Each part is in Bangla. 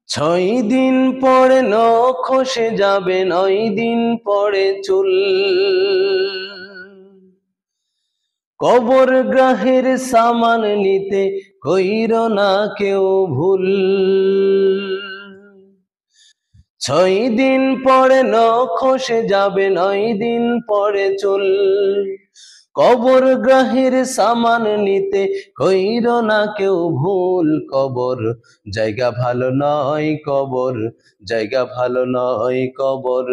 6 দিন পরে নখ খসে যাবে, 9 দিন পরে চুল। কবর গ্রাহের সামান নিতে কইরো না কেউ ভুল। 6 দিন পরে নখ খসে যাবে, 9 দিন পরে চুল। কবর গ্রাহের সামান নিতে কইরো না কেউ ভুল। কবর জায়গা ভালো নয়, কবর জায়গা ভালো নয়, কবর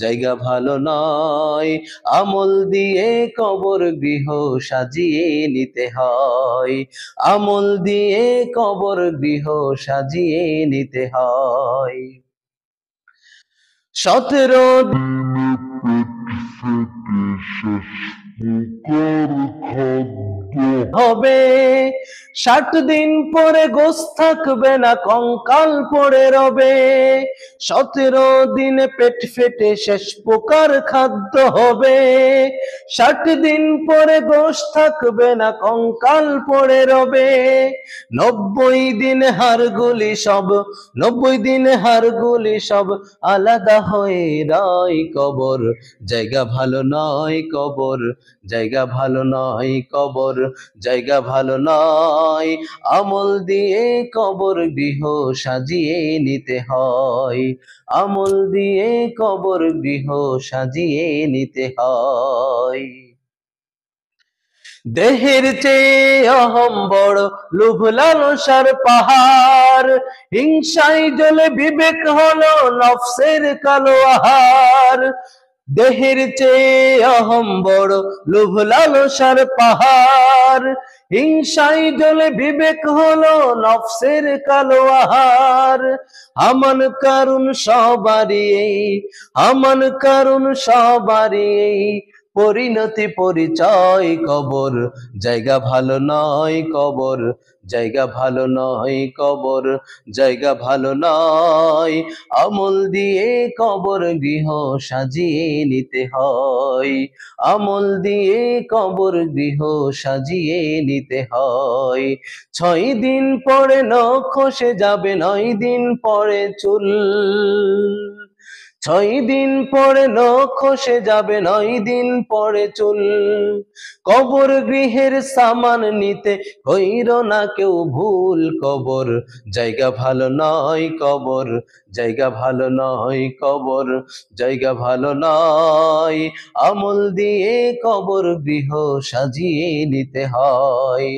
জায়গা ভালো নয়। আমল দিয়ে কবর গৃহ সাজিয়ে নিতে হয়, আমল দিয়ে কবর গৃহ সাজিয়ে নিতে হয়। 17 হবে, 60 দিন পরে গোশত থাকবে না, কঙ্কাল পড়ে রবে। 17 দিনে পেট ফেটে শেষ প্রকার খাদ্য হবে। 60 দিন পরে গোশত থাকবে না, কঙ্কাল পড়ে রবে। 90 দিন হাড়গুলি সব, 90 দিন হাড়গুলি সব আলাদা হয়ে রয়। কবর জায়গা ভালো নয়, কবর জায়গা ভালো নয়, কবর জায়গা ভালো নয়। আমল দিয়ে কবর গৃহ সাজিয়ে নিতে হয়, আমল দিয়ে কবর গৃহ সাজিয়ে নিতে হয়। দেহের চেয়ে অহম বড়, লোভ লালসার পাহাড়। হিংসায় জ্বলে বিবেক হলো নফসের কালো আহার। দেহের চেয়ে অহম বড়, লোভ লালসার পাহাড়। হিংসায় জ্বলে বিবেক হলো নফসের কালো আহার। আমান কারুন সবারই এই, আমান কারুন সবারই এই পরিণতি পরিচয়। কবর জায়গা ভালো নয়, কবর জায়গা ভালো নয়, কবর জায়গা ভালো নয়। আমল দিয়ে কবর গৃহ সাজিয়ে নিতে হয়, আমল দিয়ে কবর গৃহ সাজিয়ে নিতে হয়। 6 দিন পরে নখ খসে যাবে, 9 দিন পরে চুল। 6 দিন পরে নখ খসে যাবে, 9 দিন পরে চুল। কবর গৃহের সামান নিতে কইরো না কেউ ভুল। কবর জায়গা ভালো নয়, কবর জায়গা ভালো নয়, কবর জায়গা ভালো নয়। আমল দিয়ে কবর গৃহ সাজিয়ে নিতে হয়,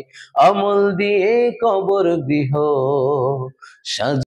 আমল দিয়ে কবর গৃহ সাজিয়ে